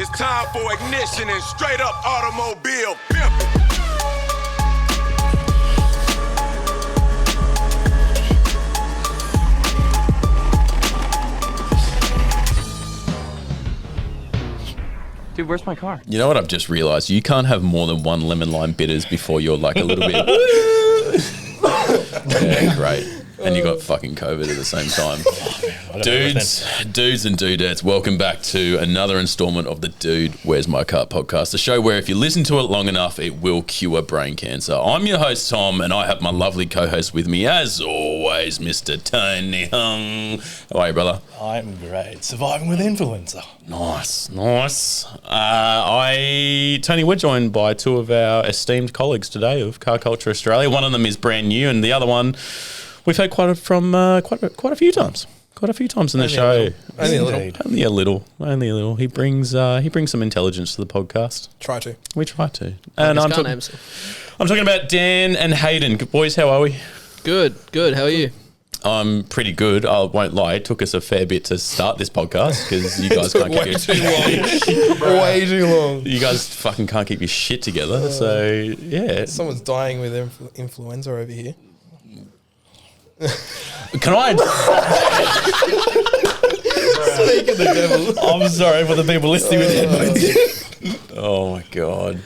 It's time for ignition and straight up automobile pimping. Dude, where's my car? You know what I've just realised? You can't have more than one lemon lime bitters before you're like a little bit. Yeah, great. And you got fucking COVID at the same time. Dudes and dudettes, welcome back to another installment of the Dude, Where's My Car podcast, the show where if you listen to it long enough, it will cure brain cancer. I'm your host, Tom, and I have my lovely co-host with me, as always, Mr. Tony Hung. How are you, brother? I'm great. Surviving with influenza. Nice. Tony, we're joined by two of our esteemed colleagues today of Car Culture Australia. One of them is brand new, and the other one we've had quite a few times. Quite a few times in the show. Only a little. Only a little. He brings some intelligence to the podcast. We try to. And I'm talking about Dan and Hayden. Good boys, how are we? Good. How are you? I'm pretty good. I won't lie. It took us a fair bit to start this podcast because you guys can't keep Way too long. You guys fucking can't keep your shit together. So yeah. Someone's dying with influenza over here. Can I? Speaking the devil. I'm sorry for the people listening with headphones. Oh my God.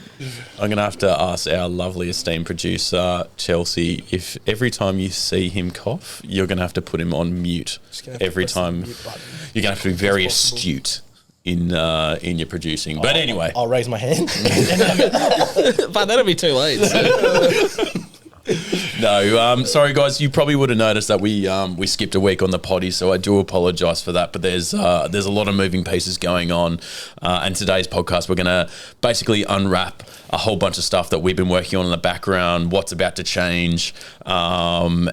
I'm going to have to ask our lovely esteemed producer, Chelsea, if every time you see him cough, you're going to have to put him on mute every time. You're going to have to be very astute in your producing. But anyway. I'll raise my hand. But that'll be too late. So. No, sorry guys. You probably would have noticed that we skipped a week on the poddy, so I do apologise for that. But there's a lot of moving pieces going on, and today's podcast we're going to basically unwrap a whole bunch of stuff that we've been working on in the background, what's about to change, and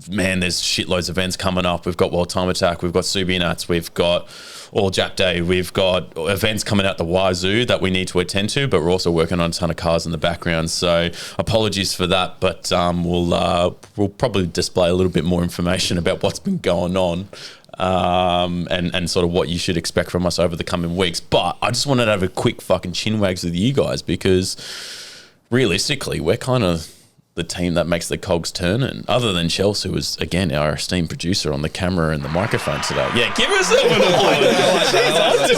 man, there's shitloads of events coming up. We've got World Time Attack, we've got Subi Nuts, we've got All Jap Day, we've got events coming out the wazoo that we need to attend to, but we're also working on a ton of cars in the background. So apologies for that, but we'll probably display a little bit more information about what's been going on. And sort of what you should expect from us over the coming weeks. But I just wanted to have a quick fucking chin wags with you guys because realistically, we're kind of the team that makes the cogs turn. And other than Chelsea, who was, again, our esteemed producer on the camera and the microphone today. Yeah, give us a little She's up to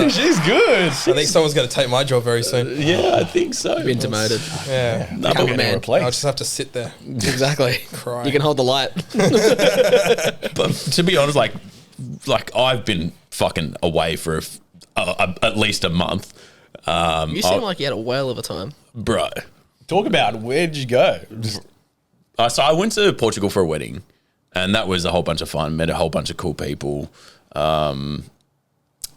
it. She's good. I think someone's going to take my job very soon. Yeah, I think so. Been demoted. Yeah. Become a man. I'll just have to sit there. Exactly. Cry. You can hold the light. But to be honest, like I've been fucking away for at least a month. You seem like you had a whale of a time. Bro. Talk about where did you go? So I went to Portugal for a wedding, and that was a whole bunch of fun. Met a whole bunch of cool people,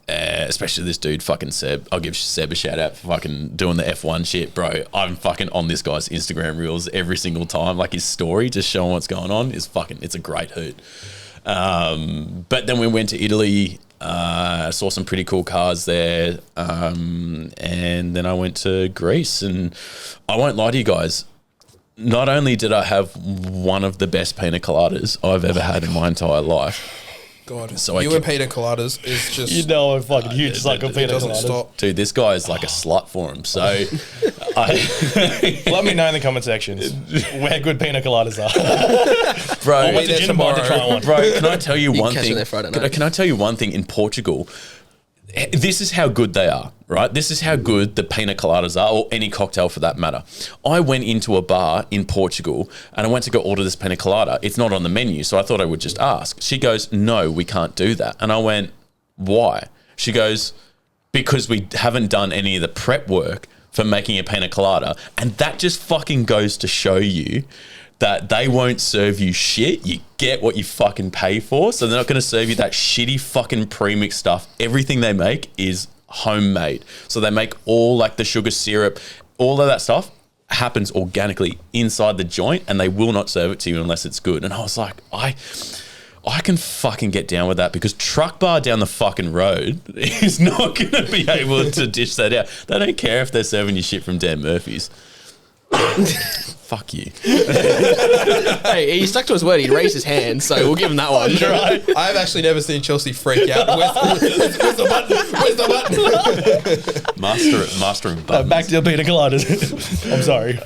especially this dude, fucking Seb. I'll give Seb a shout out for fucking doing the F1 shit, bro. I'm fucking on this guy's Instagram reels every single time. Like his story, just showing what's going on, is it's a great hoot. But then we went to Italy. Saw some pretty cool cars there, and then I went to Greece, and I won't lie to you guys, not only did I have one of the best pina coladas I've ever had in my entire life. God, so you and pina coladas is just... You know I'm fucking huge sucker of pina coladas. Stop. Dude, this guy is like a slut for him, so... Let me know in the comment sections where good pina coladas are. Bro, I went to Gin Bar to try one. Bro, can I tell you one catch thing? them there Friday night. Can I tell you one thing in Portugal? This is how good they are, right? This is how good the pina coladas are, or any cocktail for that matter. I went into a bar in Portugal and I went to go order this pina colada. It's not on the menu, so I thought I would just ask. She goes, "No, we can't do that." And I went, "Why?" She goes, "Because we haven't done any of the prep work for making a pina colada." And that just fucking goes to show you that they won't serve you shit. You get what you fucking pay for. So they're not going to serve you that shitty fucking premix stuff. Everything they make is homemade. So they make all like the sugar syrup, all of that stuff happens organically inside the joint, and they will not serve it to you unless it's good. And I was like, I can fucking get down with that, because Truck Bar down the fucking road is not going to be able to dish that out. They don't care if they're serving you shit from Dan Murphy's. Fuck you. Hey, he stuck to his word. He raised his hand, so we'll give him that one. Right. I've actually never seen Chelsea freak out. Where's the button? Where's the button? Master of buttons. Back to your pina coladas. I'm sorry.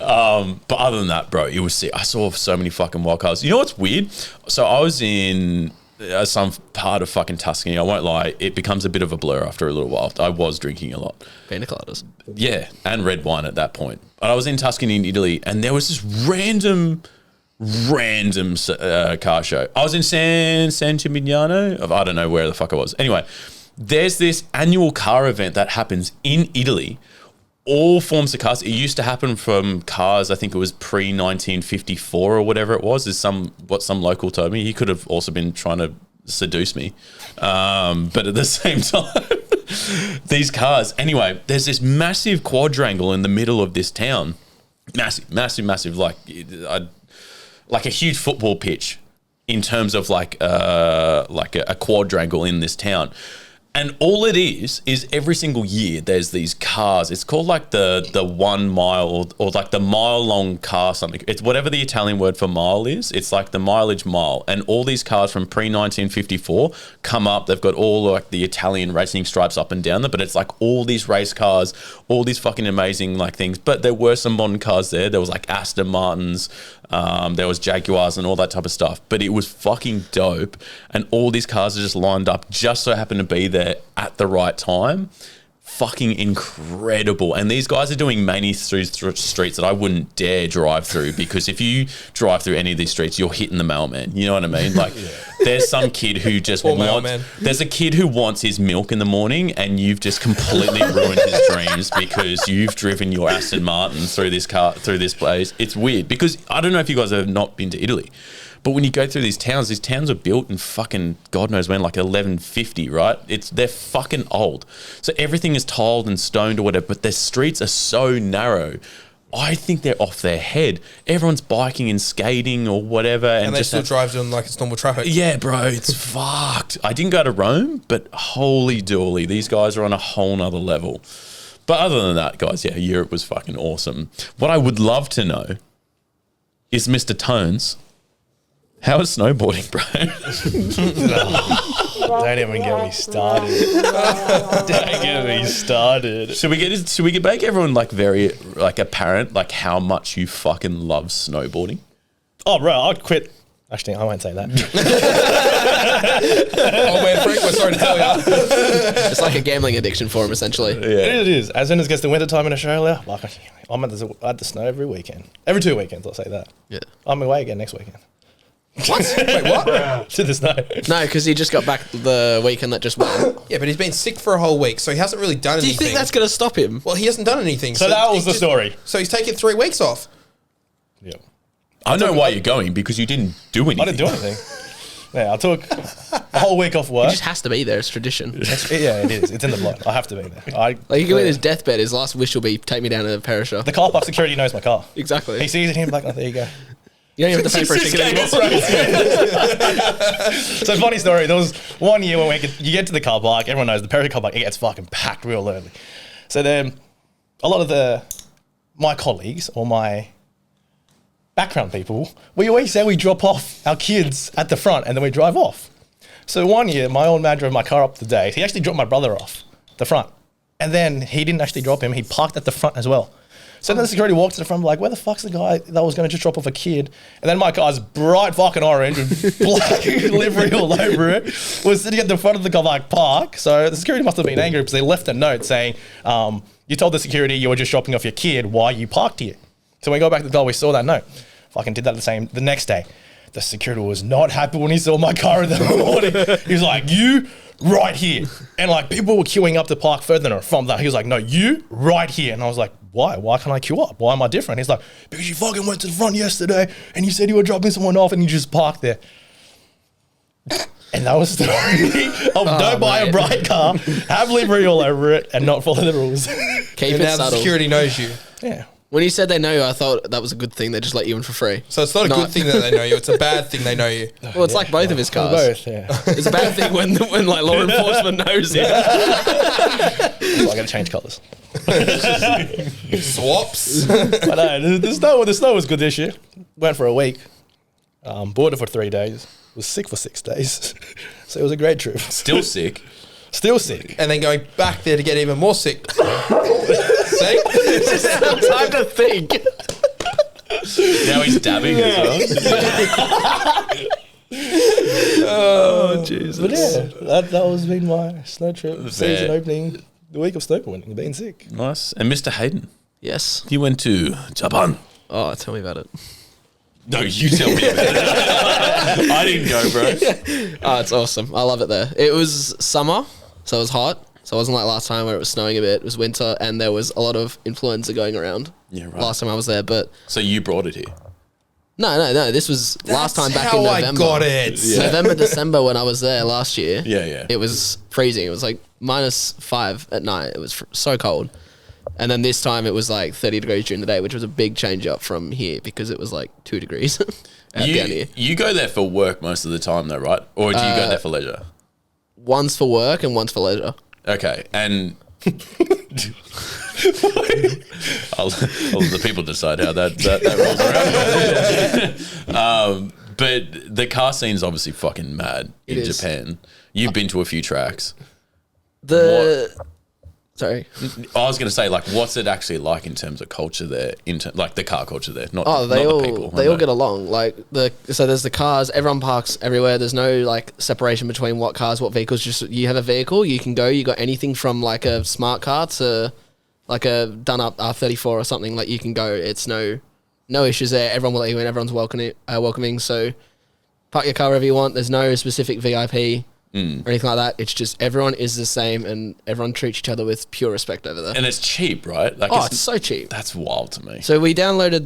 But other than that, bro, it was sick. I saw so many fucking wild cars. You know what's weird? So I was in some part of fucking Tuscany. I won't lie. It becomes a bit of a blur after a little while. I was drinking a lot. Pina coladas. Yeah, and red wine at that point. But I was in Tuscany in Italy, and there was this random car show. I was in San Gimignano. I don't know where the fuck I was. Anyway, there's this annual car event that happens in Italy. All forms of cars. It used to happen from cars, I think it was pre-1954 or whatever it was, is what some local told me. He could have also been trying to seduce me. But at the same time, these cars. Anyway, there's this massive quadrangle in the middle of this town. Massive, like a huge football pitch in terms of like a quadrangle in this town. And all it is every single year there's these cars. It's called like the 1 mile or like the mile long car something. It's whatever the Italian word for mile is. It's like the mileage mile. And all these cars from pre-1954 come up. They've got all like the Italian racing stripes up and down there. But it's like all these race cars, all these fucking amazing like things. But there were some modern cars there. There was like Aston Martins. There was Jaguars and all that type of stuff. But it was fucking dope. And all these cars are just lined up, just so happen to be there at the right time. Fucking incredible. And these guys are doing mainly through streets that I wouldn't dare drive through, because if you drive through any of these streets, you're hitting the mailman. You know what I mean? Like there's some kid who just there's a kid who wants his milk in the morning, and you've just completely ruined his dreams because you've driven your Aston Martin through this place. It's weird because I don't know if you guys have not been to Italy, but when you go through these towns are built in fucking God knows when, like 1150, right? They're fucking old. So everything is tiled and stoned or whatever, but their streets are so narrow. I think they're off their head. Everyone's biking and skating or whatever. And they still drive doing like it's normal traffic. Yeah, bro, it's fucked. I didn't go to Rome, but holy dooly, these guys are on a whole nother level. But other than that, guys, yeah, Europe was fucking awesome. What I would love to know is Mr. Tones, how is snowboarding, bro? Don't even get me started. Don't get me started. Should we make everyone like very like apparent like how much you fucking love snowboarding? Oh, bro, I'd quit. Actually, I won't say that. Oh man, Frank, we're sorry to tell you. It's like a gambling addiction for him, essentially. Yeah. It is. As soon as it gets to winter time in Australia, I'm at the snow every weekend. Every 2 weekends, I'll say that. Yeah. I'm away again next weekend. What? Wait, what? To the snow. No, because he just got back the weekend that just went. Yeah, but he's been sick for a whole week, so he hasn't really done Do you anything. think that's going to stop him? Well, he hasn't done anything. So that was the story. So he's taken 3 weeks off. Yeah. I know why you're going, because you didn't do anything. I didn't do anything. Yeah, I took a whole week off He work. just has to be there. It's tradition. Yeah, it is. It's in the blood. I have to be there. Like he can be in his deathbed. His last wish will be take me down to the Perisher. The car park security knows my car. Exactly. He sees it, he's like, oh, there you go. You don't even have to pay for a ticket anymore. So funny story. There was 1 year when you get to the car park. Everyone knows the Perisher car park. It gets fucking packed real early. So then, a lot of my colleagues or my background people, we always say we drop off our kids at the front and then we drive off. So 1 year, my old man drove my car up the day. He actually dropped my brother off the front, and then he didn't actually drop him. He parked at the front as well. So then the security walked to the front, like, where the fuck's the guy that was going to just drop off a kid? And then my car's bright fucking orange with black livery all over it was sitting at the front of the car like park. So the security must have been angry because they left a note saying, you told the security you were just dropping off your kid. Why you parked here? So when we go back to the car, we saw that note. Fucking did that the next day. The security was not happy when he saw my car in the morning. He was like, you right here. And like people were queuing up to park further from that. He was like, no, you right here. And I was like, why? Why can't I queue up? Why am I different? He's like, because you fucking went to the front yesterday and you said you were dropping someone off and you just parked there. And that was the story of don't buy a bright car, have livery all over it, and not follow the rules. Keep And it now the subtle. security knows you. Yeah. When you said they know you, I thought that was a good thing. They just let you in for free. So it's not a good thing that they know you. It's a bad thing they know you. Well, it's like both of his cars. Both, yeah. It's a bad thing when like law enforcement knows it. So I got to change colours. Swaps. But no, the snow was good this year. Went for a week. Boarded for 3 days. Was sick for 6 days. So it was a great trip. Still sick. Still sick. And then going back there to get even more sick. See? Time to think. Now he's dabbing as well. Oh, Jesus. But yeah, that was been my snow trip. Season opening, the week of snowboarding, being sick. Nice. And Mr. Hayden, Yes. you went to Japan. Oh, tell me about it. No, you tell me about it. I didn't go, bro. Oh, it's awesome. I love it there. It was summer, so it was hot. So it wasn't like last time where it was snowing a bit. It was winter, and there was a lot of influenza going around. Yeah, right. Last time I was there, but So you brought it here. no. This was last time back how in November. I got it. November, December when I was there last year. Yeah. It was freezing. It was like -5 at night. It was so cold. And then this time it was like 30 degrees during the day, which was a big change up from here because it was like 2 degrees down here. You go there for work most of the time though, right? Or do you go there for leisure? Once for work and once for leisure. Okay, and I'll let the people decide how that rolls around. But the car scene's obviously fucking mad in is. Japan. You've been to a few tracks. Sorry. I was going to say, like, what's it actually like in terms of culture there? Like the car culture there, not Oh, not the people. they all get along. Like so there's the cars. Everyone parks everywhere. There's no like separation between what cars, what vehicles. Just you have a vehicle, you can go. You got anything from like a smart car to like a done up R34 or something. Like you can go. It's no issues there. Everyone will let you in. Everyone's welcoming. So park your car wherever you want. There's no specific VIP. Or anything like that. It's just everyone is the same and everyone treats each other with pure respect over there. And it's cheap, right? Like it's so cheap. That's wild to me. So we downloaded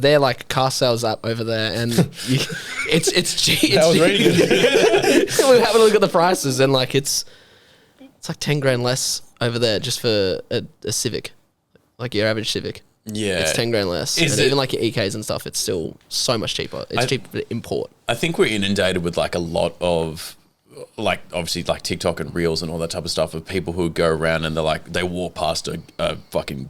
their like car sales app over there, and it's cheap. That was really good. We have a look at the prices, and like it's like 10 grand less over there just for a Civic, like your average Civic. Yeah, it's 10 grand less, and even like your EKs and stuff, it's still so much cheaper. It's cheaper to import. I think we're inundated with like a lot of. Like obviously like TikTok and Reels and all that type of stuff of people who go around and they walk past a fucking,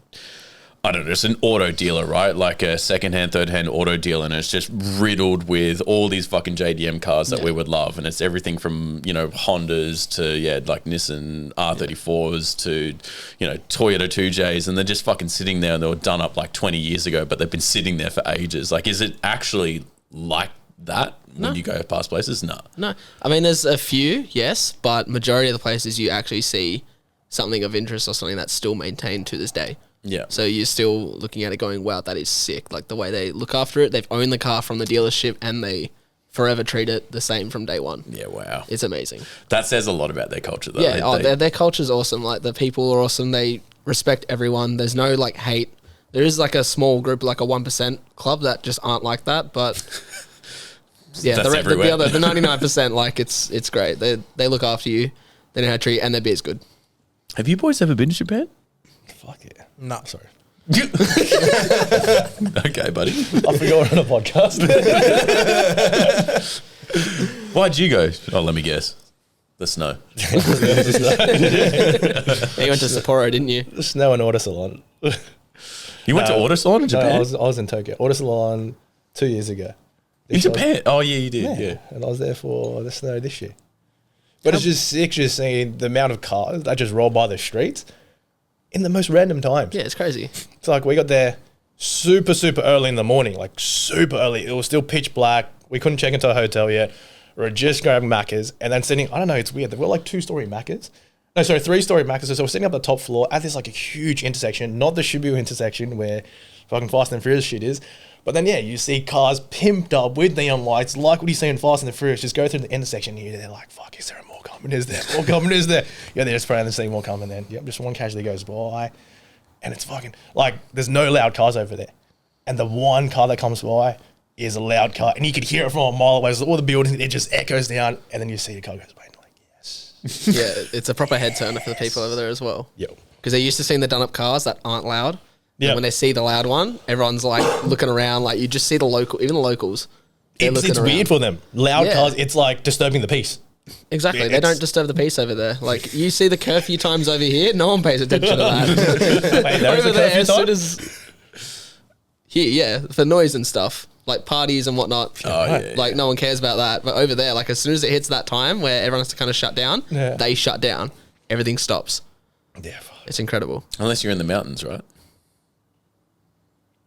I don't know, it's an auto dealer, right? Like a secondhand, thirdhand auto dealer, and it's just riddled with all these fucking JDM cars that we would love. And it's everything from, Hondas to, like Nissan R34s to, Toyota 2Js. And they're just fucking sitting there and they were done up like 20 years ago, but they've been sitting there for ages. Like, is it actually like that when you go past places? No. I mean, there's a few, yes, but majority of the places you actually see something of interest or something that's still maintained to this day. Yeah. So you're still looking at it going, wow, that is sick. Like the way they look after it, they've owned the car from the dealership and they forever treat it the same from day one. Yeah, wow. It's amazing. That says a lot about their culture though. Yeah, their culture's awesome. Like the people are awesome. They respect everyone. There's no like hate. There is like a small group, like a 1% club that just aren't like that, but... Yeah, the 99%, like it's great. They look after you. They know how to treat you, and their beer's good. Have you boys ever been to Japan? Fuck yeah. No. Sorry. Okay, buddy. I forgot on a podcast. Why'd you go? Oh, let me guess. The snow. You went to Sapporo, didn't you? The snow and auto salon. You went to Auto Salon in Japan? No, I was in Tokyo. Auto salon 2 years ago. In Japan? Oh, yeah, you did. Yeah. And I was there for the snow this year. But it's just sick just seeing the amount of cars that just roll by the streets in the most random times. Yeah, it's crazy. It's like we got there super early in the morning, like super early. It was still pitch black. We couldn't check into a hotel yet. We were just grabbing Maccas and then sitting, I don't know, it's weird. They were like 2-story Maccas. No, sorry, 3-story Maccas. So we're sitting up the top floor at this like a huge intersection, not the Shibuya intersection where fucking Fast and Furious shit is. But then, yeah, you see cars pimped up with neon lights, like what you see in Fast and the Furious, just go through the intersection here. They're like, fuck, is there more coming? Is there more coming? Is there? Yeah, they're just praying to see more coming. Then, yep, just one casually goes by. And it's fucking, like, there's no loud cars over there. And the one car that comes by is a loud car. And you could hear it from a mile away. So all the buildings, it just echoes down. And then you see a car goes by and you're like, yes. Yeah, it's a proper head turner for the people over there as well. Yep. Because they're used to seeing the done-up cars that aren't loud. Yeah. When they see the loud one, everyone's like looking around. Like you just see even the locals. It's weird for them. Loud cars, it's like disturbing the peace. Exactly. They don't disturb the peace over there. Like, you see the curfew times over here, no one pays attention to that. Wait, there is Over a there, curfew as soon time? as... Here, yeah, for noise and stuff. Like parties and whatnot. Oh, yeah, Like, no one cares about that. But over there, like, as soon as it hits that time where everyone has to kind of shut down, they shut down. Everything stops. Yeah, fuck. It's incredible. Unless you're in the mountains, right?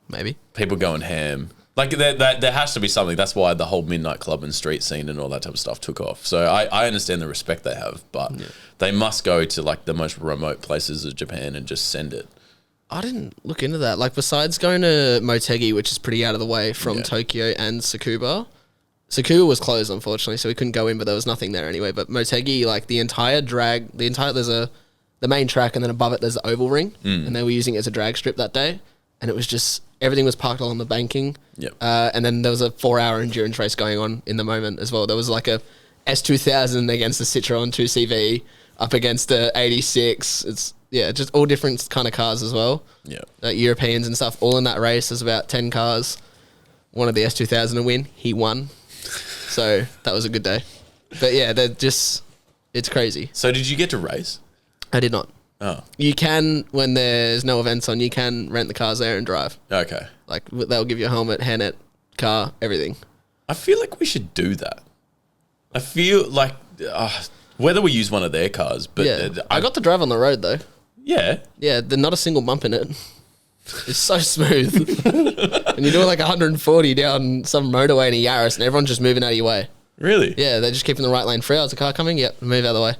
Maybe. People going ham. Like there has to be something. That's why the whole midnight club and street scene and all that type of stuff took off. So I understand the respect they have, but they must go to like the most remote places of Japan and just send it. I didn't look into that. Like, besides going to Motegi, which is pretty out of the way from Tokyo and Tsukuba. Tsukuba was closed, unfortunately, so we couldn't go in, but there was nothing there anyway. But Motegi, like, there's the main track, and then above it there's the oval ring, and they were using it as a drag strip that day, and it was just, everything was parked along the banking. Yep. And then there was a 4-hour endurance race going on in the moment as well. There was like a S2000 against the Citroen 2CV up against the 86. It's, just all different kind of cars as well. Yeah. Europeans and stuff, all in that race. There's about 10 cars. One of the S2000 to win. He won. So that was a good day. But yeah, it's crazy. So did you get to race? I did not. Oh, You can, when there's no events on, you can rent the cars there and drive. okay. Like, they'll give you a helmet, hairnet, car, everything. I feel like we should do that. I feel like whether we use one of their cars, but Yeah. I got to drive on the road, though. yeah. Yeah, there's not a single bump in it. It's so smooth. And you're doing like 140 down some motorway in a Yaris, and everyone's just moving out of your way. Really? Yeah, they're just keeping the right lane free. Oh, there's a car coming? Yep, move out of the way.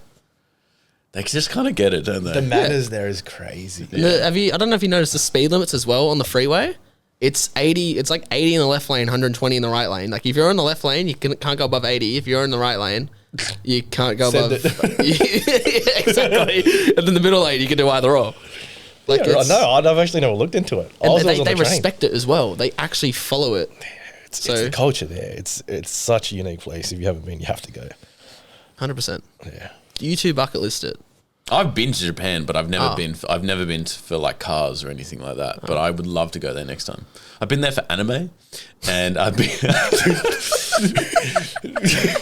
They just kind of get it, don't they? The manners there is crazy. I don't know if you noticed the speed limits as well on the freeway. It's 80. It's like 80 in the left lane, 120 in the right lane. Like, if you're in the left lane, you can't go above 80. If you're in the right lane, you can't go above. Exactly. And in the middle lane, you can do either or. Like, No, I've actually never looked into it. and they respect it as well. They actually follow it. It's the culture there. It's such a unique place. If you haven't been, you have to go. 100%. Yeah. You two bucket list it. I've been to Japan, but I've never been. I've never been for like cars or anything like that. But I would love to go there next time. I've been there for anime, and I've been.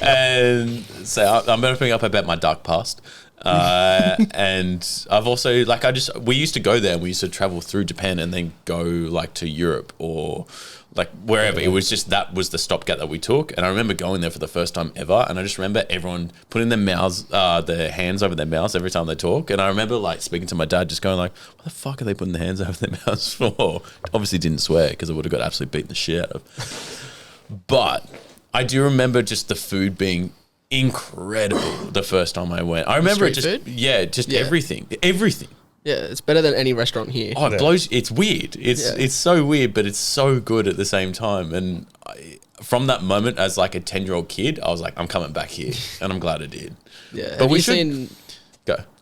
And so I'm opening up about my dark past. And I've also we used to go there and we used to travel through Japan and then go like to Europe or like wherever. It was just, that was the stopgap that we took. And I remember going there for the first time ever. And I just remember everyone putting their hands over their mouths every time they talk. And I remember like speaking to my dad, just going like, what the fuck are they putting their hands over their mouths for? Obviously didn't swear because I would have got absolutely beaten the shit out of. But I do remember just the food being incredible the first time I went. I remember Street food? Everything. Yeah, it's better than any restaurant here. Oh, it blows. It's weird. It's so weird, but it's so good at the same time. And from that moment, as like a 10-year-old kid, I was like, I'm coming back here, and I'm glad I did. Yeah, but go.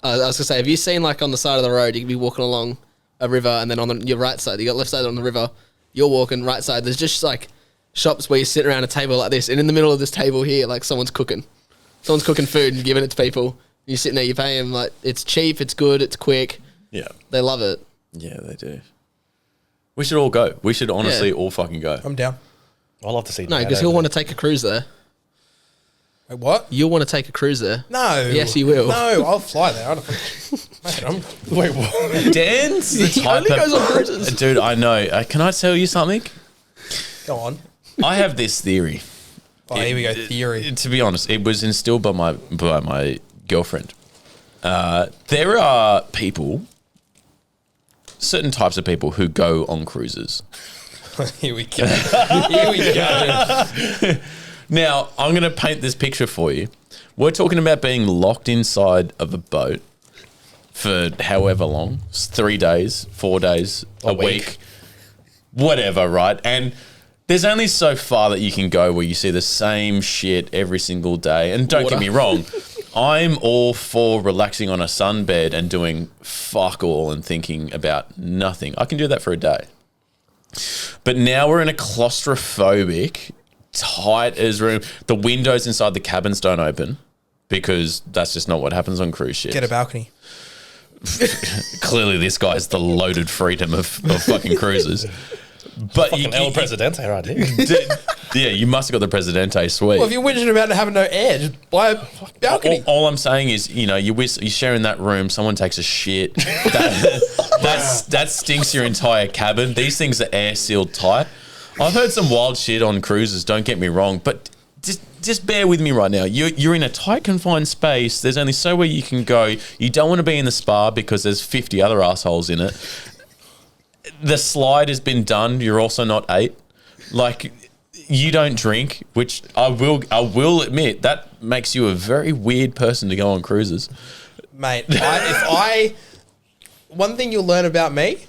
I was gonna say, have you seen like on the side of the road, you can be walking along a river, and then on your right side, you got left side on the river, you're walking right side. There's just like shops where you sit around a table like this, and in the middle of this table here, like someone's cooking food and giving it to people. You're sitting there, you pay them, like, it's cheap, it's good, it's quick. Yeah, they love it. Yeah, they do. We should all go. We should honestly all fucking go. I'm down. I'd love to see. No, because he'll want to take a cruise there. Wait, what? You'll want to take a cruise there. No. Yes, you will. No, I'll fly there. I don't Mate, Wait, what? Dan's the He type only goes on cruises. Dude, I know. Can I tell you something? go on. I have this theory. Oh, here we go. Theory. To be honest, it was instilled by my girlfriend. There are people, certain types of people who go on cruises. Here we go. Here we go. Now, I'm going to paint this picture for you. We're talking about being locked inside of a boat for however long. It's 3 days, 4 days, a week, whatever, right? And there's only so far that you can go where you see the same shit every single day. And don't get me wrong, I'm all for relaxing on a sunbed and doing fuck all and thinking about nothing. I can do that for a day. But now we're in a claustrophobic, tight as room. The windows inside the cabins don't open because that's just not what happens on cruise ships. Get a balcony. Clearly this guy's the loaded freedom of fucking cruises. But Fucking El Presidente right here. yeah, you must have got the Presidente suite. Well, if you're whinging about having no air, just buy a balcony. All I'm saying is, you're sharing that room. Someone takes a shit. That stinks your entire cabin. These things are air sealed tight. I've heard some wild shit on cruises. Don't get me wrong, but just bear with me right now. You're in a tight, confined space. There's only so where you can go. You don't want to be in the spa because there's 50 other assholes in it. The slide has been done. You're also not 8. Like, you don't drink, which I will admit that makes you a very weird person to go on cruises. Mate, one thing you'll learn about me,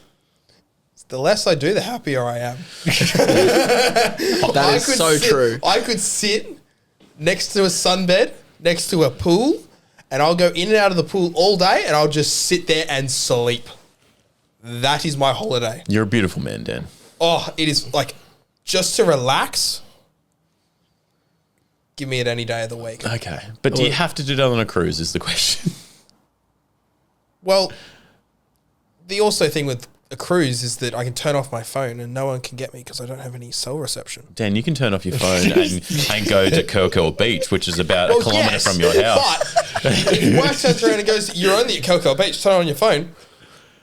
is the less I do, the happier I am. That is so true. I could sit next to a sunbed, next to a pool, and I'll go in and out of the pool all day, and I'll just sit there and sleep. That is my holiday. You're a beautiful man, Dan. Oh, it is like just to relax. Give me it any day of the week. Okay. But do you have to do that on a cruise is the question. Well, the also thing with a cruise is that I can turn off my phone and no one can get me because I don't have any cell reception. Dan, you can turn off your phone and go to Curl Beach, which is about a kilometre from your house. But if your wife turns around and goes, "You're only at Curl Beach, turn on your phone."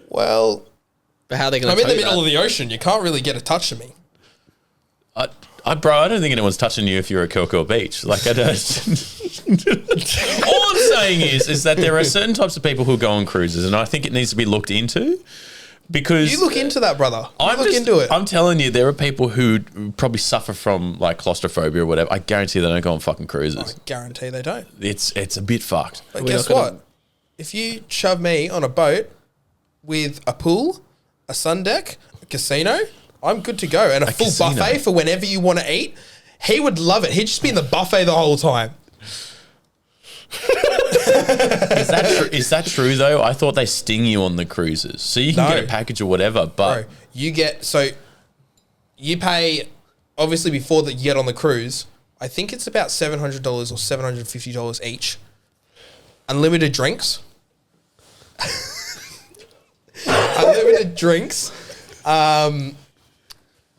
Well, But how are they going I'm to in the middle of the ocean. You can't really get a touch of me. Bro, I don't think anyone's touching you if you're at Curl Beach. Like, I don't. All I'm saying is that there are certain types of people who go on cruises, and I think it needs to be looked into. Because You look into that, brother. Look into it. I'm telling you, there are people who probably suffer from like claustrophobia or whatever. I guarantee they don't go on fucking cruises. I guarantee they don't. It's a bit fucked. But guess what? If you shove me on a boat with a pool, a sun deck, a casino, I'm good to go. And a full casino. buffet for whenever you want to eat. He would love it. He'd just be in the buffet the whole time. Is that true though? I thought they sting you on the cruises, so you can get a package or whatever. But Bro, you pay obviously before that you get on the cruise. I think it's about $700 or $750 each. Unlimited drinks. Unlimited drinks.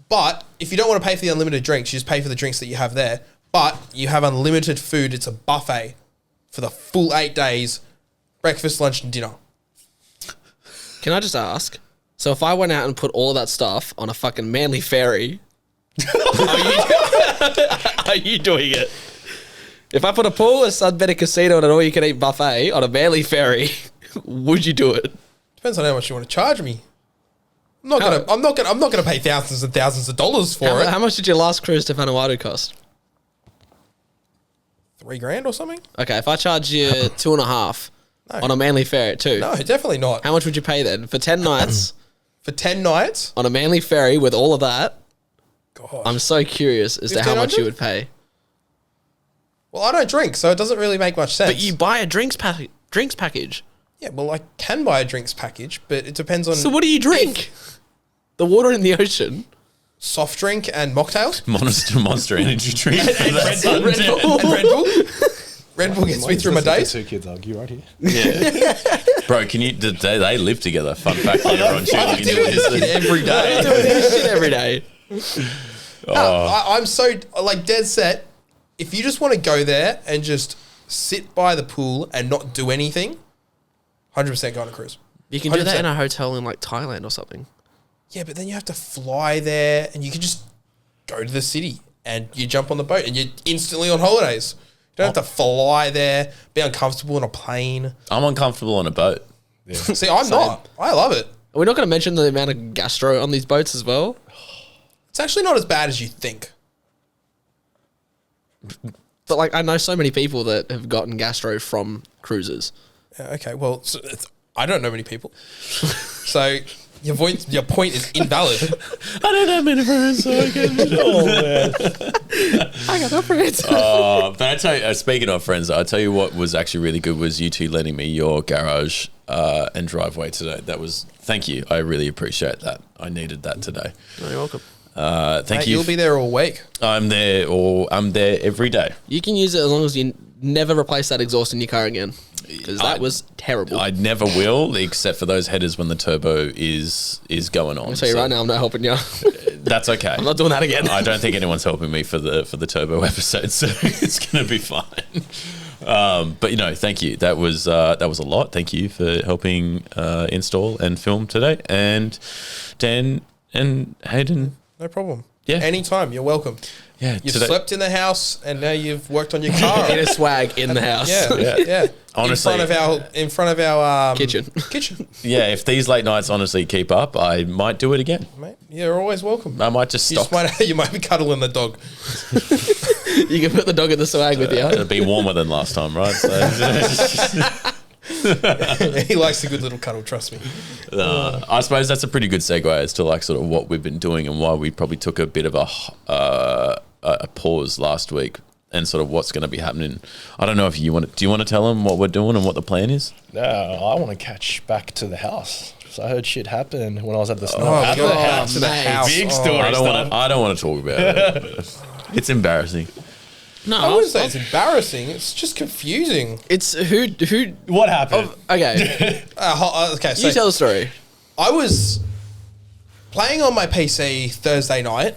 But if you don't want to pay for the unlimited drinks, you just pay for the drinks that you have there. But you have unlimited food. It's a buffet for the full 8 days, breakfast, lunch, and dinner. Can I just ask? So if I went out and put all of that stuff on a fucking Manly ferry, are you doing it? If I put a pool, a sunbed, a casino, and an all-you-can-eat buffet on a Manly ferry, would you do it? Depends on how much you want to charge me. I'm not gonna pay thousands and thousands of dollars for it. How much did your last cruise to Vanuatu cost? $3,000 or something? Okay, if I charge you 2.5 on a Manly ferry too, No, definitely not. how much would you pay then for 10 nights For 10 nights? on a Manly ferry with all of that? God. I'm so curious as to how much you would pay. Well, I don't drink, so it doesn't really make much sense. But you buy a drinks package. Yeah, well, I can buy a drinks package, but it depends on So what do you drink? The water in the ocean. soft drink and mocktails. Monster energy drink. Red Bull. Red Bull gets me through my days. Two kids argue right here. Yeah. Bro, they live together? Fun fact here on I Tuning do Into this This. shit every day. This shit every day. I'm so, like, dead set. If you just want to go there and just sit by the pool and not do anything, 100% go on a cruise. You can do that 100%. in a hotel in like Thailand or something. Yeah, but then you have to fly there and you can just go to the city and you jump on the boat and you're instantly on holidays. You don't have to fly there, be uncomfortable on a plane. I'm uncomfortable on a boat. See, I'm not. I love it. Are we not going to mention the amount of gastro on these boats as well? It's actually not as bad as you think. But like, I know so many people that have gotten gastro from cruises. Yeah, okay, well, I don't know many people. So your point is invalid. I don't have many friends, so I can. I got no friends. But I tell you, speaking of friends, I tell you what was actually really good was you two lending me your garage and driveway today. Thank you. I really appreciate that. I needed that today. You're welcome. Thank Mate, you. You'll be there all week. I'm there every day. You can use it as long as you never replace that exhaust in your car again. because that was terrible. I never will, except for those headers when the turbo is going on. I'll tell you right now, I'm not helping you. That's okay. I'm not doing that again. I don't think anyone's helping me for the turbo episode, so it's going to be fine. But thank you. That was a lot. Thank you for helping install and film today. And Dan and Hayden, No problem. Yeah. Anytime. You're welcome. yeah, You've today, slept in the house and now you've worked on your car. In a swag in the house. Yeah. Honestly. in front of our Kitchen. yeah. If these late nights honestly keep up, I might do it again. Mate, you're always welcome. I might just stop. You might be cuddling the dog. You can put the dog in the swag with you. It'll be warmer than last time, right? So, He likes a good little cuddle, trust me. I suppose that's a pretty good segue as to like sort of what we've been doing and why we probably took a bit of a pause last week and sort of what's going to be happening. I don't know if you want. Do you want to tell them what we're doing and what the plan is? No, I want to catch back to the house. So I heard shit happen when I was at the snow. Oh, At the God. house. To the mate. house. Big Oh. story. I stuff. don't want to talk about it. It's embarrassing. No, I wouldn't say it's embarrassing. It's just confusing. it's who. What happened? Okay, Okay, so you tell the story. I was playing on my PC Thursday night.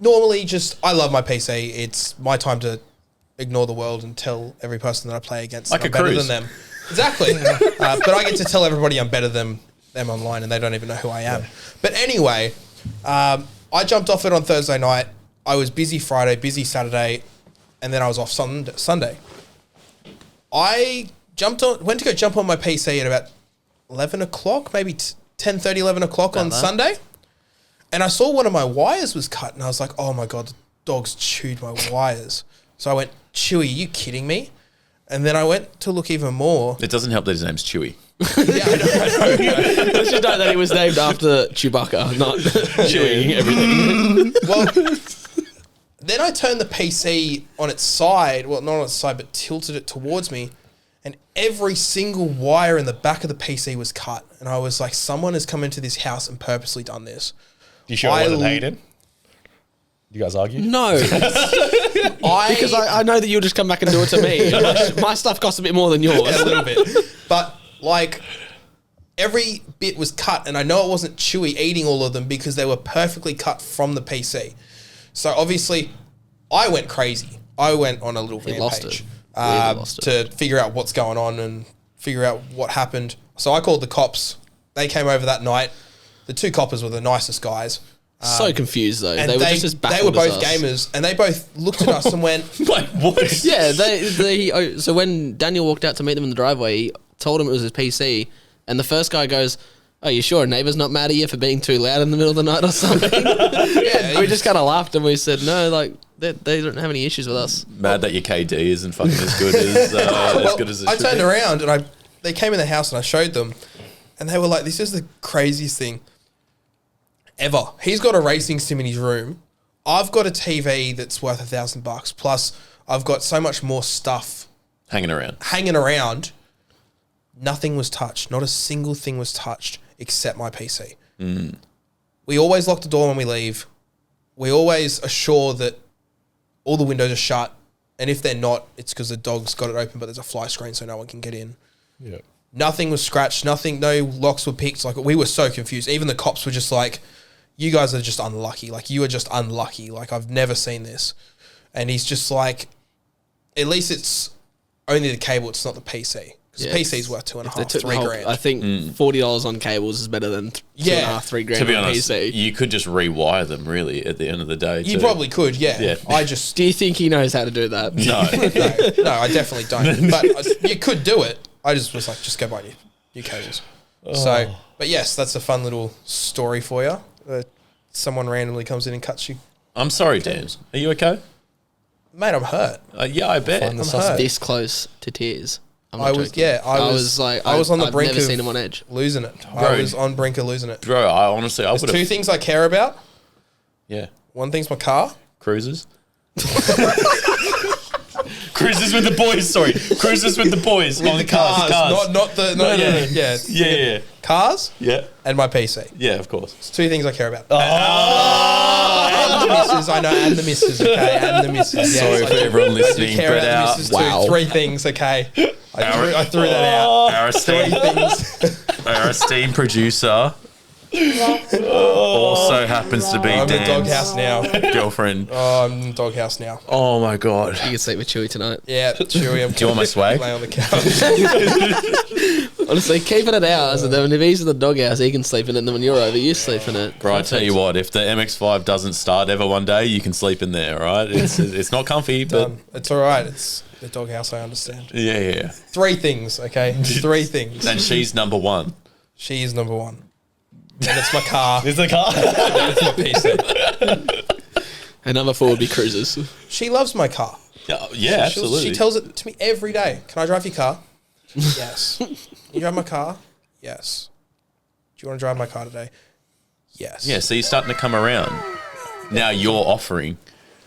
Normally, I love my PC. It's my time to ignore the world and tell every person that I play against Like I'm a better cruise. than them. Exactly. But I get to tell everybody I'm better than them online and they don't even know who I am. But anyway, I jumped off it on Thursday night. I was busy Friday, busy Saturday, and then I was off Sunday. I went to go jump on my PC at about 11 o'clock, maybe 10:30, 11 o'clock on Sunday. And I saw one of my wires was cut, and I was like, oh my God, the dog's chewed my wires. So I went, Chewy, are you kidding me? And then I went to look even more. It doesn't help that his name's Chewy. Yeah, I know. Let's just note that he was named after Chewbacca, not chewing everything. Well, then I turned the PC on its side, well, not on its side, but tilted it towards me, and every single wire in the back of the PC was cut. And I was like, someone has come into this house and purposely done this. You sure it wasn't Hayden? You guys argue? No, because I know that you'll just come back and do it to me. My stuff costs a bit more than yours. a little bit. But like every bit was cut, and I know it wasn't Chewy eating all of them because they were perfectly cut from the PC. So obviously I went crazy. I went on a little lost rampage it. Really lost to figure out what's going on and figure out what happened. So I called the cops. They came over that night. The two coppers were the nicest guys. So confused though. And They were just as they baffled were as both us. gamers, and they both looked at us and went, Like what? Yeah, so when Daniel walked out to meet them in the driveway, he told him it was his PC, and the first guy goes, "Are you sure neighbour's not mad at you for being too loud in the middle of the night or something?" yeah, We just kind of laughed and we said, "No, like they don't have any issues with us." Mad that your KD isn't fucking as good as as good as it I should turned be. around and they came in the house and I showed them, and they were like, "This is the craziest thing ever." He's got a racing sim in his room. I've got a TV that's worth $1,000 plus. I've got so much more stuff Hanging around. hanging around. Nothing was touched. Not a single thing was touched except my PC. We always lock the door when we leave. We always assure that all the windows are shut. And if they're not, it's because the dog's got it open, but there's a fly screen so no one can get in. Yeah. Nothing was scratched. No locks were picked. Like, we were so confused. Even the cops were just like, you guys are just unlucky. Like, you are just unlucky. Like, I've never seen this. And he's just like, at least it's only the cable. It's not the PC. Because Yeah, the PC's worth $2.5, They took $3 grand. I think $40 on cables is better than Yeah. $2.5, $3 To be on honest, PC. you could just rewire them really at the end of the day. You too. probably could, yeah. Yeah. I just... Do you think he knows how to do that? No. No, I definitely don't. But you could do it. I just was like, just go buy new cables. So, but yes, that's a fun little story for you. Someone randomly comes in and cuts you. I'm sorry, Dan. Are you okay? Mate, I'm hurt. Yeah, I bet. I'm hurt. This close to tears. I'm not I was, joking. yeah, I was like, I was on the I've brink never of seen him on edge. losing it. Bro. I was on brink of losing it. Bro, I honestly, I would There's two have. things I care about. Yeah. One thing's my car. Cruises. Cruises with the boys. Sorry, cruises with the boys on the cars. Yeah. Cars Yeah. and my PC. Yeah, of course. It's two things I care about. And the missus, I know, and the missus, okay, and the missus. Sorry Yes, for everyone listening, care but about the missus too. wow. Three things, okay. I threw that out. Our esteemed, our esteemed producer also happens to be I'm in the Dan's doghouse now. girlfriend. Oh, I'm in the doghouse now. Oh my god. You can sleep with Chewy tonight. Yeah, Chewy. Do you want my swag? Lay on the couch. Honestly, keeping it ours, and then when he's in the doghouse, he can sleep in it, and then when you're over, you sleep in it. Bro, I tell you what, if the MX-5 doesn't start ever one day, you can sleep in there, all right? It's not comfy, but It's all right. It's the doghouse. I understand. yeah. Three things, okay. Three things. And she's number one. She is number one. And it's my car. Is the car? And it's my PC. And number 4 would be cruises. She loves my car. Yeah, absolutely. She tells it to me every day. Can I drive your car? Yes. You drive my car? Yes. Do you want to drive my car today? Yes. Yeah, so you're starting to come around. Now you're offering.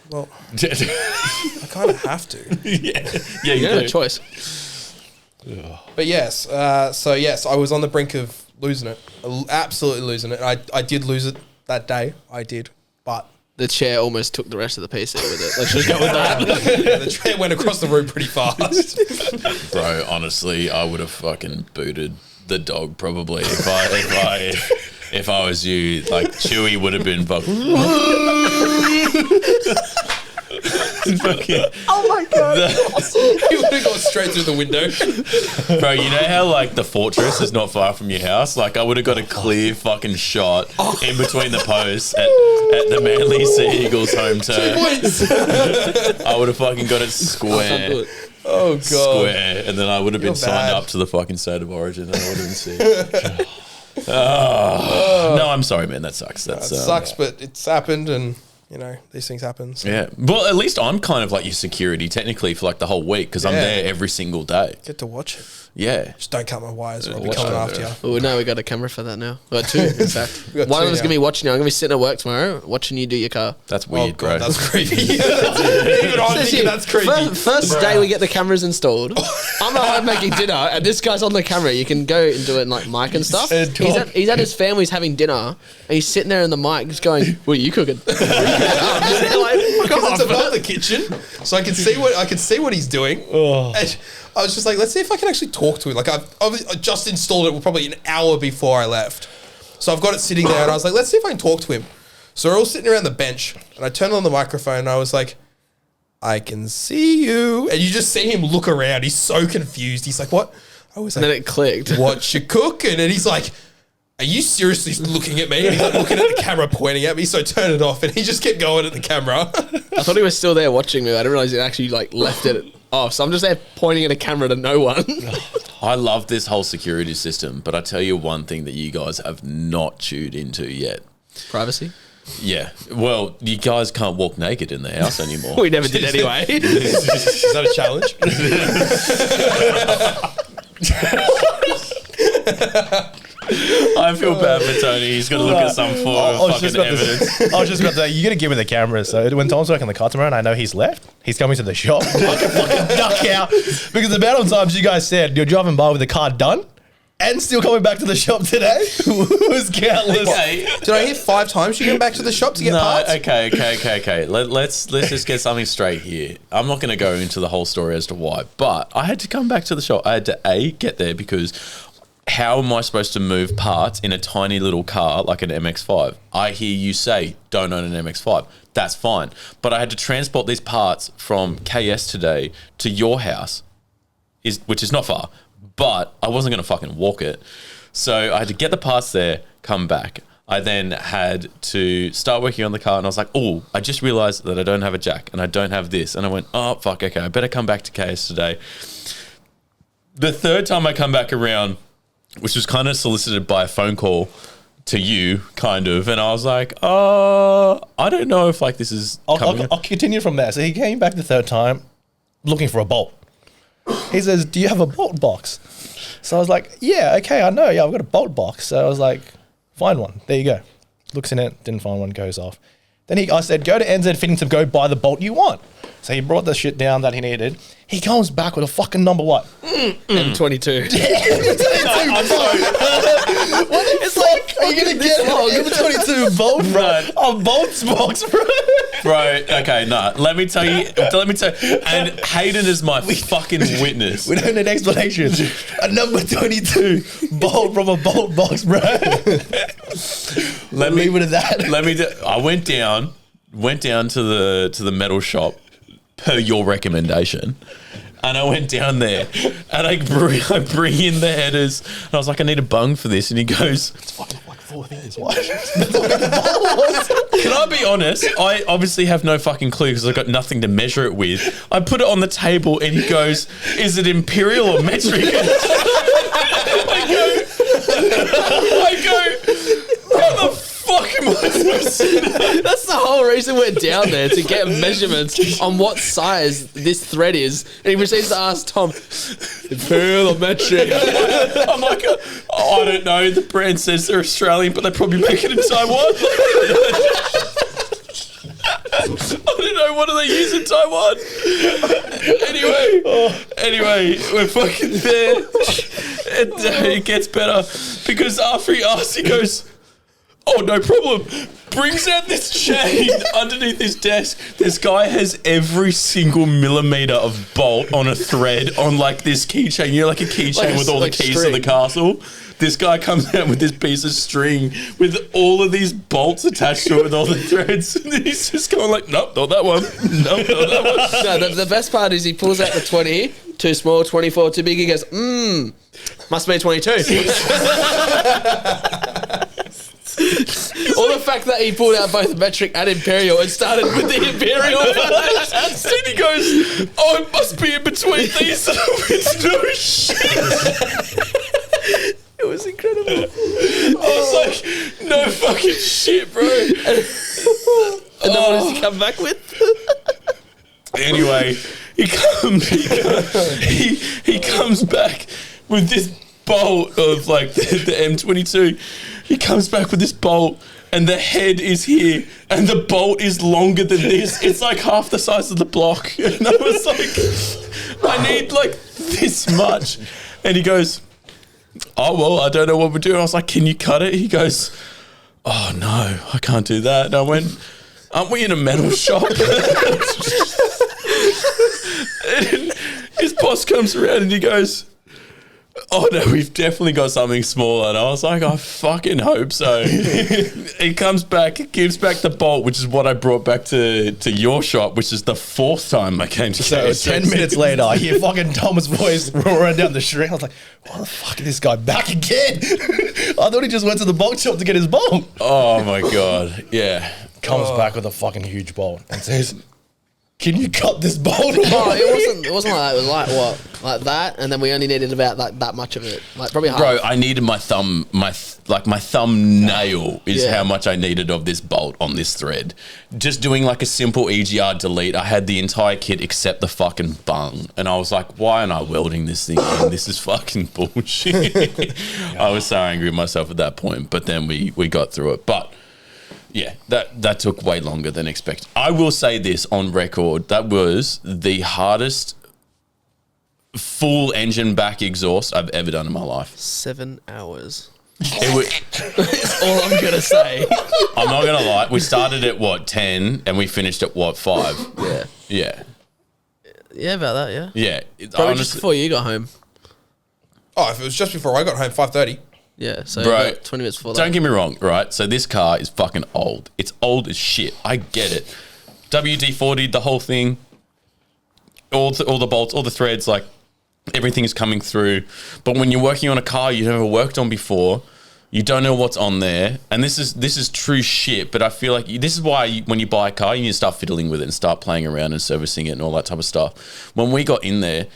Well, I kind of have to. Yeah, You you got do. a choice. But yes, I was on the brink of losing it. Absolutely losing it. I did lose it that day. I did. But The chair almost took the rest of the PC with it. Let's just go with that. yeah, the train went across the room pretty fast. Bro, honestly, I would have fucking booted the dog probably if I was you. Like Chewy would have been fucking. Oh my god. He would have gone straight through the window. Bro, you know how like the fortress is not far from your house? Like I would have got a clear fucking shot in between the posts at the Manly Sea Eagles home turn. Points. I would have fucking got it square. Oh god. Square, and then I would have been You're signed bad. up to the fucking state of origin, and I would have been sick. No, I'm sorry, man. That sucks. That Sucks, but it's happened, and you know these things happen. So Yeah. Well, at least I'm kind of like your security technically for like the whole week because I'm Yeah. there every single day. get to watch it. Yeah. Just don't cut my wires, or I'll be watch coming that, after yeah. you. Oh, no, we got a camera for that now. Well, 2, in fact. We got One 2 of us now. going to be watching you. I'm going to be sitting at work tomorrow watching you do your car. That's Oh weird, god, bro. that's creepy. Even I'm thinking that's creepy. First day we get the cameras installed. I'm at home making dinner, and this guy's on the camera. You can go and do it in like mic and stuff. He's at his family's having dinner, and he's sitting there in the mic, just going, "What are you cooking?" I'm just there like, "Fuck Because off." it's above the kitchen, so I can see what he's doing. And I was just like, let's see if I can actually talk to him. Like I just installed it probably an hour before I left, so I've got it sitting there, and I was like, let's see if I can talk to him. So we're all sitting around the bench, and I turned on the microphone, and I was like, I can see you, and you just see him look around. He's so confused. He's like, what? I was And then like, it clicked. what you cooking? And he's like, are you seriously looking at me? And he's like looking at the camera, pointing at me. So I turned it off, and he just kept going at the camera. I thought he was still there watching me. I didn't realize he actually like left it off. So I'm just there pointing at a camera to no one. I love this whole security system, but I tell you one thing that you guys have not chewed into yet. Privacy. Yeah. Well, you guys can't walk naked in the house anymore. We never did anyway. Is that a challenge? I feel bad for Tony. He's got to look at some form of fucking evidence. I was just about to say, you're going to give me the camera. So when Tom's working the car tomorrow and I know he's left, he's coming to the shop. I can fucking duck out. Because the amount of times you guys said you're driving by with the car done and still coming back to the shop today was countless. Okay. Did I hear 5 times you went back to the shop to get No, parts? okay. Let's just get something straight here. I'm not going to go into the whole story as to why, but I had to come back to the shop. I had to get there because how am I supposed to move parts in a tiny little car like an MX-5? I hear you say don't own an MX-5. That's fine, but I had to transport these parts from KS today to your house, which is not far. But I wasn't going to fucking walk it. So I had to get the parts there, come back. I then had to start working on the car, and I was like, oh, I just realized that I don't have a jack and I don't have this. And I went, oh, fuck, okay, I better come back to KS today. The third time I come back around, which was kind of solicited by a phone call to you, kind of, and I was like, I don't know if like this is coming. I'll continue from there. So he came back the third time looking for a bolt. He says, do you have a bolt box? So I was like, yeah, okay, I know. Yeah, I've got a bolt box. So I was like, find one. There you go. Looks in it, didn't find one, goes off. Then I said, go to NZ Fittings to go buy the bolt you want. So he brought the shit down that he needed. He comes back with a fucking number what? M22. I'm sorry. It's like, are you gonna get number 22 bolt, bro? A bolts box, bro. Bro, okay, no. Let me tell you. And Hayden is my fucking witness. We don't need explanations. A number 22 bolt from a bolt box, bro. Leave it at that. I went down to the metal shop per your recommendation. And I went down there and I bring in the headers and I was like, I need a bung for this. And he goes, It's fucking like 4 things. What? can I be honest? I obviously have no fucking clue because I've got nothing to measure it with. I put it on the table and he goes, is it imperial or metric? I go, how the fuck am I supposed to know? That's the whole reason we're down there, to get measurements on what size this thread is. And he proceeds to ask Tom, imperial or metric? I'm like, I don't know. The brand says they're Australian, but they probably make it in Taiwan. I don't know. What do they use in Taiwan? Anyway, we're fucking there. And it gets better because after he asks, he goes, oh, no problem. Brings out this chain underneath his desk. This guy has every single millimeter of bolt on a thread on like this keychain. You know, like a keychain with all the keys to the castle. This guy comes out with this piece of string with all of these bolts attached to it with all the threads. And he's just going like, nope, not that one. Nope, not that one. No, the best part is he pulls out the 20, too small, 24, too big. He goes, must be 22. Or the fact that he pulled out both metric and imperial and started with the imperial. And he goes, oh, it must be in between these. It's no shit. It was incredible. I was like, no fucking shit, bro. And then what does he come back with? Anyway, he comes back with this bolt of like the M22. He comes back with this bolt and the head is here and the bolt is longer than this. It's like half the size of the block. And I was like, I need like this much. And he goes, oh, well, I don't know what we're doing. I was like, can you cut it? He goes, oh, no, I can't do that. And I went, aren't we in a metal shop? And his boss comes around and he goes, oh, no, we've definitely got something smaller. And I was like, I fucking hope so. He comes back, gives back the bolt, which is what I brought back to your shop, which is the 4th time I came to So 10 minutes later, I hear fucking Thomas' voice roaring down the street. I was like, why the fuck is this guy back again? I thought he just went to the bolt shop to get his bolt. Oh, my God. Yeah. Comes back with a fucking huge bolt and says, can you cut this bolt? Oh, it wasn't like that. It was like what? Like that, and then we only needed about like that much of it. Like probably half. Bro, I needed my thumb, my thumbnail is how much I needed of this bolt on this thread. Just doing like a simple EGR delete, I had the entire kit except the fucking bung. And I was like, why am I welding this thing in? This is fucking bullshit. I was so angry with myself at that point, but then we got through it. But yeah, that took way longer than expected. I will say this on record, that was the hardest full engine back exhaust I've ever done in my life. 7 hours. It was, That's all I'm gonna say. I'm not gonna lie, we started at what, 10 and we finished at what, 5? Yeah, about that. Yeah. Yeah. Probably just before you got home. Oh, if it was just before I got home, 5:30. Yeah, so Bro, about 20 minutes before that. Don't get me wrong, right? So this car is fucking old. It's old as shit. I get it. WD-40, the whole thing, all the bolts, all the threads, like everything is coming through. But when you're working on a car you've never worked on before, you don't know what's on there. And this is true shit. But I feel like this is why when you buy a car, you need to start fiddling with it and start playing around and servicing it and all that type of stuff. When we got in there,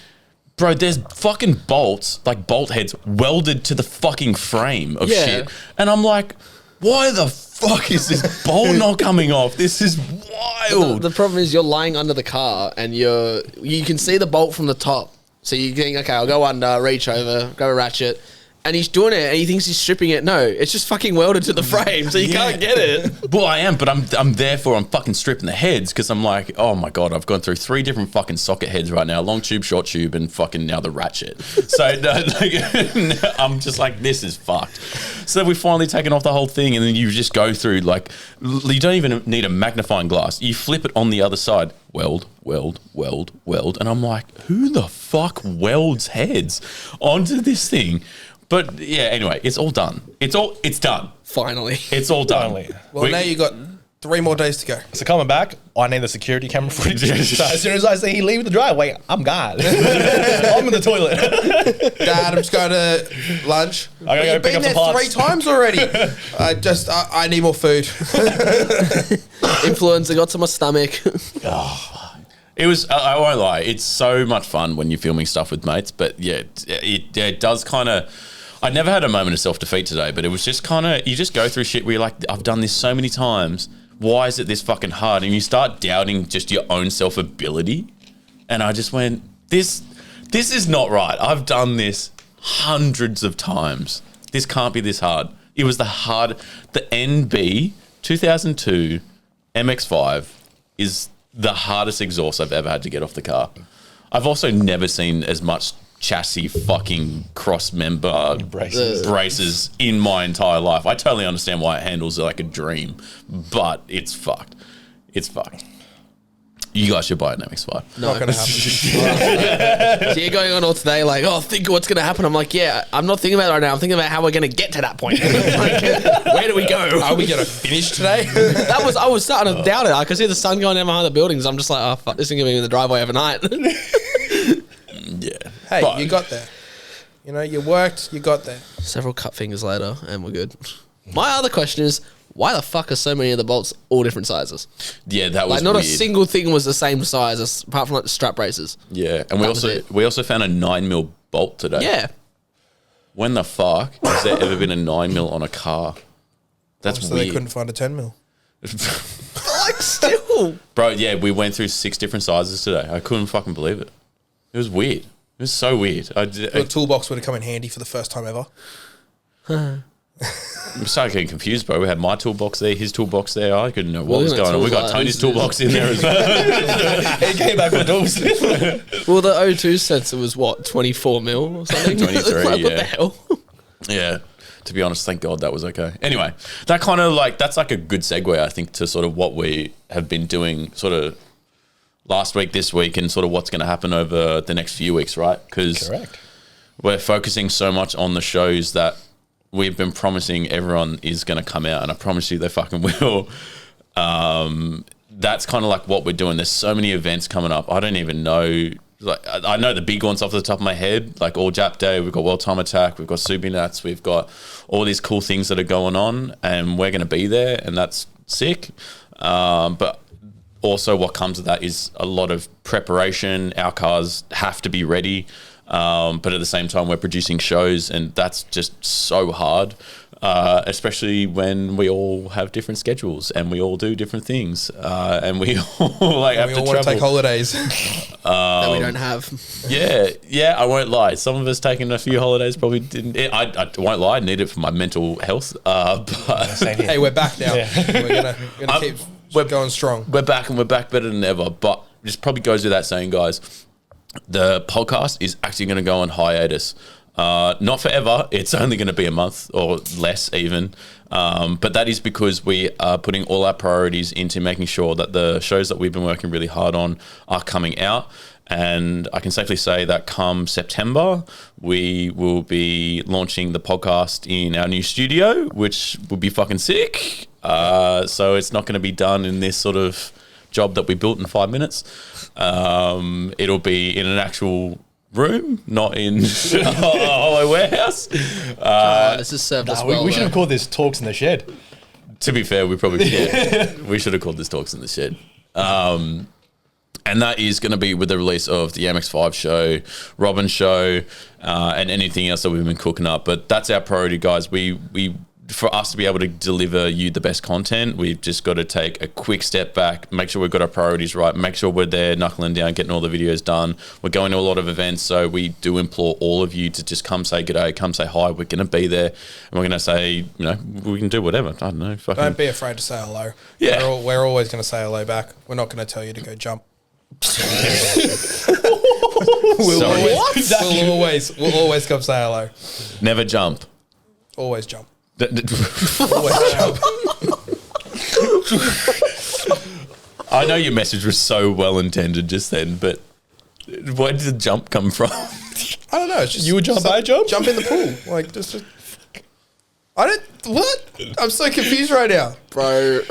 bro, there's fucking bolts, like bolt heads, welded to the fucking frame of shit. And I'm like, why the fuck is this bolt not coming off? This is wild. The problem is you're lying under the car and you can see the bolt from the top. So you think, okay, I'll go under, reach over, grab a ratchet, and he's doing it, and he thinks he's stripping it. No, it's just fucking welded to the frame, so you can't get it. Well, I am, but I'm fucking stripping the heads because I'm like, oh my God, I've gone through 3 different fucking socket heads right now, long tube, short tube, and fucking now the ratchet. So I'm just like, this is fucked. So we've finally taken off the whole thing, and then you just go through, like, you don't even need a magnifying glass. You flip it on the other side, weld, and I'm like, who the fuck welds heads onto this thing? But yeah, anyway, it's all done. It's done. Finally. It's all done. Finally. Well, now you got 3 more days to go. So coming back, I need the security camera footage. So as soon as I see he leave the driveway, I'm gone. I'm in the toilet. Dad, I'm just going to lunch. I gotta go You've pick been up there some parts. 3 times already. I need more food. Influenza got to my stomach. It was, I won't lie, it's so much fun when you're filming stuff with mates, but yeah, it does kind of, I never had a moment of self-defeat today, but it was just kind of, you just go through shit where you're like, I've done this so many times, why is it this fucking hard? And you start doubting just your own self-ability, and I just went, this is not right. I've done this hundreds of times. This can't be this hard. It was the NB 2002 MX-5 is the hardest exhaust I've ever had to get off the car. I've also never seen as much chassis fucking cross member braces in my entire life. I totally understand why it handles like a dream, but it's fucked. It's fucked. You guys should buy an MX-5. Not going to happen. So you're going on all today like, oh, think of what's going to happen. I'm like, yeah, I'm not thinking about it right now. I'm thinking about how we're going to get to that point. Like, where do we go? Are we going to finish today? I was starting to doubt it. I could see the sun going down behind the buildings. I'm just like, oh, fuck, this is going to be in the driveway overnight. Yeah. Hey, But- you got there. You know, you worked, you got there. Several cut fingers later, and we're good. My other question is, why the fuck are so many of the bolts all different sizes? Yeah, that was Like, not weird. a single thing was the same size, apart from like the strap braces. Yeah, and was it. we also found a 9mm bolt today. Yeah. When the fuck has there ever been a 9mm on a car? That's So they weird. couldn't find a 10 mil. Like, still. Bro, yeah, we went through 6 different sizes today. I couldn't fucking believe it. It was weird. It was so weird. The toolbox would have come in handy for the first time ever. I'm starting getting confused, bro. We had my toolbox there, his toolbox there. I couldn't know what Well, was isn't it going on. We got tools Tony's like- toolbox in there as well. He came back with tools. Well, the O2 sensor was what, 24 mil or something? 23, Like, what yeah. the hell? Yeah. To be honest, thank God that was okay. Anyway, that kind of like, that's like a good segue, I think, to sort of what we have been doing sort of last week, this week, and sort of what's going to happen over the next few weeks, right? Because Correct. we're focusing so much on the shows that we've been promising everyone is going to come out, and I promise you they fucking will. That's kind of like what we're doing. There's so many events coming up. I don't even know. Like, I know the big ones off the top of my head, like All Jap Day, we've got World Time Attack, we've got Subi Nats, we've got all these cool things that are going on, and we're going to be there, and that's sick. But also what comes with that is a lot of preparation. Our cars have to be ready. But at the same time, we're producing shows, and that's just so hard, especially when we all have different schedules and we all do different things, and we all like have We to all want to take travel. holidays. That we don't have. Yeah, I won't lie. Some of us taking a few holidays probably didn't. I won't lie. I need it for my mental health. But Same here. Hey, we're back now. We're gonna keep we're- going strong. we're back, and we're back better than ever. But this probably goes without saying, guys. The podcast is actually going to go on hiatus. Not forever. It's only going to be a month or less even. But that is because we are putting all our priorities into making sure that the shows that we've been working really hard on are coming out. And I can safely say that come September, we will be launching the podcast in our new studio, which will be fucking sick. So it's not going to be done in this sort of job that we built in 5 minutes. It'll be in an actual room, not in a hollow warehouse. This has served us well. we should have though. called this Talks in the Shed. To be fair, we probably we should have called this Talks in the Shed. And that is going to be with the release of the MX-5 show, Robin's show, and anything else that we've been cooking up. But that's our priority, guys. We for us to be able to deliver you the best content, we've just got to take a quick step back, make sure we've got our priorities right, make sure we're there knuckling down, getting all the videos done. We're going to a lot of events, so we do implore all of you to just come say g'day, come say hi. We're going to be there, and we're going to say, we can do whatever. I don't know. Don't be afraid to say hello. Yeah. We're always going to say hello back. We're not going to tell you to go jump. We'll always come say hello. Never jump. Always jump. Always jump. I know your message was so well intended just then, but where did the jump come from? I don't know. It's just You would jump, I jump? Jump in the pool. Like just I don't. What? I'm so confused right now. Bro.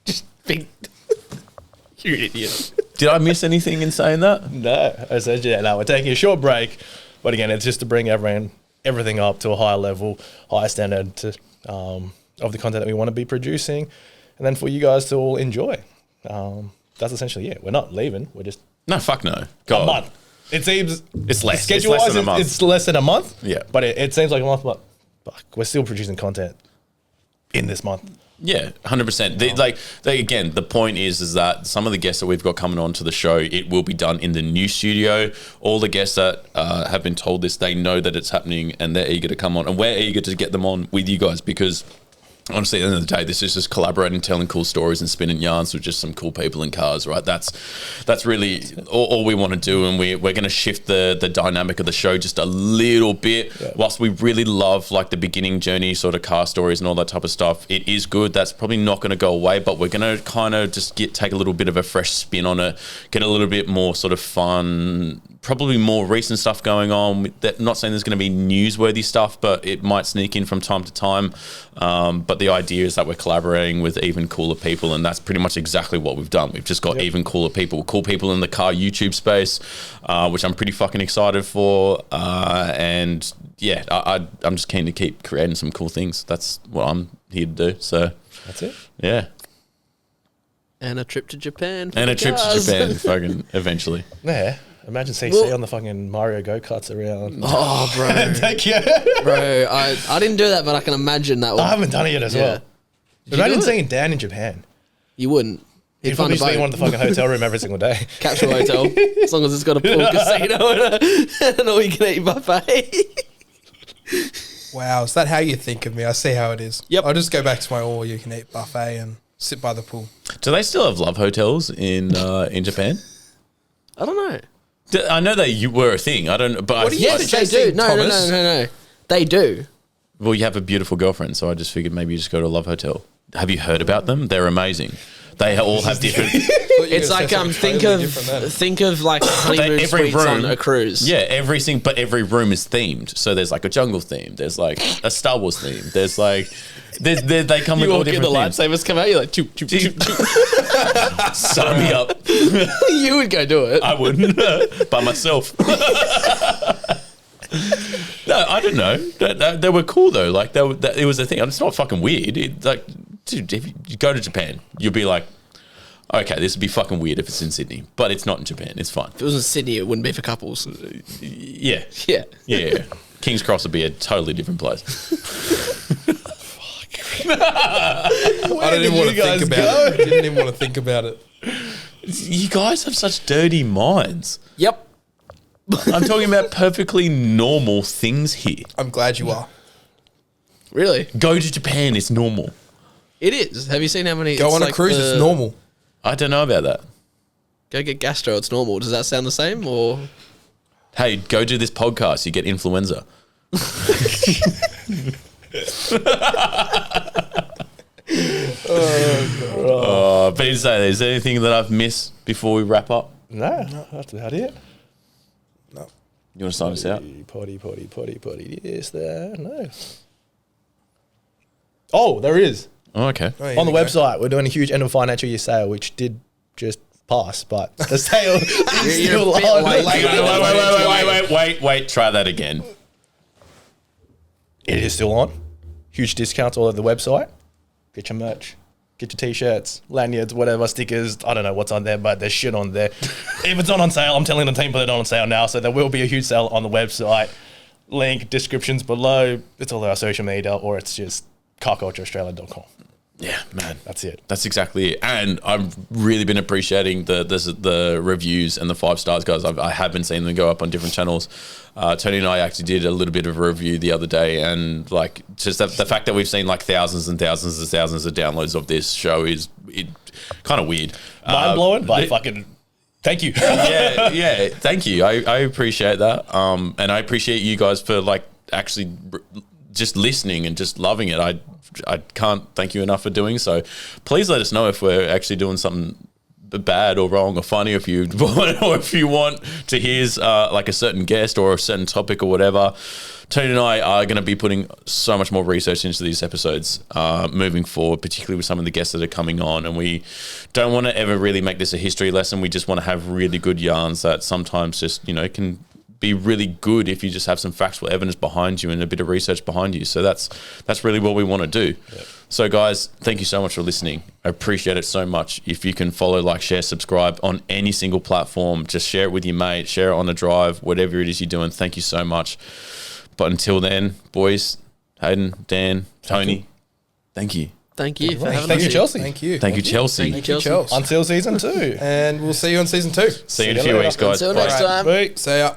Just big. You idiot. Did I miss anything in saying that? No, I said, no, we're taking a short break. But again, it's just to bring everything up to a higher level, higher standard of the content that we want to be producing. And then for you guys to all enjoy. That's essentially it. We're not leaving. We're just... No, fuck no. A month. It seems... It's less. Schedule-wise, It's less than a month. it's less than a month. Yeah. But it seems like a month, but fuck, we're still producing content in this month. Yeah, 100%. Again, the point is that some of the guests that we've got coming on to the show, it will be done in the new studio. All the guests that have been told this, they know that it's happening and they're eager to come on. And we're eager to get them on with you guys because... honestly, at the end of the day, this is just collaborating, telling cool stories and spinning yarns with just some cool people in cars, right? That's really all we want to do, and we're going to shift the dynamic of the show just a little bit. Yeah. Whilst we really love like the beginning journey sort of car stories and all that type of stuff, it is good. That's probably not going to go away, but we're going to kind of just take a little bit of a fresh spin on it, get a little bit more sort of fun, probably more recent stuff going on. Not saying there's going to be newsworthy stuff, but it might sneak in from time to time. But the idea is that we're collaborating with even cooler people, and that's pretty much exactly what we've done. We've just got even cooler people, cool people in the car YouTube space, which I'm pretty fucking excited for. And yeah, I'm just keen to keep creating some cool things. That's what I'm here to do. So that's it. Yeah. And a trip to Japan. And a trip to Japan, fucking eventually. Yeah. Imagine CC on the fucking Mario go-karts around. Oh, bro. Thank you. Bro, I didn't do that, but I can imagine that. I haven't done it yet as well. Did you Imagine do it? seeing Dan in Japan. You wouldn't. He'd probably just be in one of the fucking hotel room every single day. Capsule hotel. As long as it's got a pool casino and an all-you-can-eat buffet. Wow, is that how you think of me? I see how it is. Yep. I'll just go back to my all-you-can-eat buffet and sit by the pool. Do they still have love hotels in Japan? I don't know. I know you were a thing. I don't. But Yes, they do. No. They do. Well, you have a beautiful girlfriend, so I just figured maybe you just go to a love hotel. Have you heard about them? They're amazing. They all have different. It's like think of like honeymoon suites on a cruise. Yeah, but every room is themed. So there's like a jungle theme. There's like a Star Wars theme. There's like they come with all different themes. The lightsabers come out. You're like, choop, choop, choop, choop. Sign me up. You would go do it. I wouldn't by myself. No, I don't know. They were cool though. Like it was a thing. It's not fucking weird. Dude, if you go to Japan, you'll be like, okay, this would be fucking weird if it's in Sydney, but it's not in Japan. It's fine. If it was in Sydney, it wouldn't be for couples. Yeah. Yeah. King's Cross would be a totally different place. I didn't even want to think about it. Didn't even want to think about it. You guys have such dirty minds. Yep. I'm talking about perfectly normal things here. I'm glad you are. Really? Go to Japan, it's normal. It is. Have you seen how many... Go on a cruise, it's normal. I don't know about that. Go get gastro, it's normal. Does that sound the same, or...? Hey, go do this podcast, you get influenza. But is there anything that I've missed before we wrap up? No, that's about it. No. You want to sign us out? Potty. Yes, there. No. Oh, there is. Oh, okay. Oh, On the website, we're doing a huge end of financial year sale, which did just pass, but the sale is still on. Wait. Try that again. It is still on. Huge discounts all over the website. Get your merch. Get your t-shirts, lanyards, whatever, stickers. I don't know what's on there, but there's shit on there. If it's not on sale, I'm telling the team put it on sale now. So there will be a huge sale on the website. link, descriptions below. It's all our social media, or it's just carcultureaustralia.com. Yeah, man. That's it. That's exactly it. And I've really been appreciating the reviews and the 5 stars, guys. I have been seeing them go up on different channels. Tony and I actually did a little bit of a review the other day, and like just the fact that we've seen like thousands and thousands and thousands of downloads of this show is kind of weird. Mind blowing, but fucking thank you. yeah. Thank you. I appreciate that. And I appreciate you guys for like actually just listening and just loving it. I can't thank you enough for doing so. Please let us know if we're actually doing something bad or wrong or funny, if you want to hear like a certain guest or a certain topic or whatever. Tony and I are going to be putting so much more research into these episodes moving forward, particularly with some of the guests that are coming on. And we don't want to ever really make this a history lesson. We just want to have really good yarns that sometimes just, can be really good if you just have some factual evidence behind you and a bit of research behind you. So that's really what we want to do. Yep. So guys, thank you so much for listening. I appreciate it so much. If you can follow, like, share, subscribe on any single platform, just share it with your mate, share it on the drive, whatever it is you're doing. Thank you so much. But until then, boys, Hayden, Dan, Tony, thank you. Thank you for having us. Thank you, Chelsea. Thank you. Thank you, Chelsea. Thank you, Chelsea. Until season 2. And we'll see you on season 2. See you in a few weeks, guys. Until next time. Bye. See ya.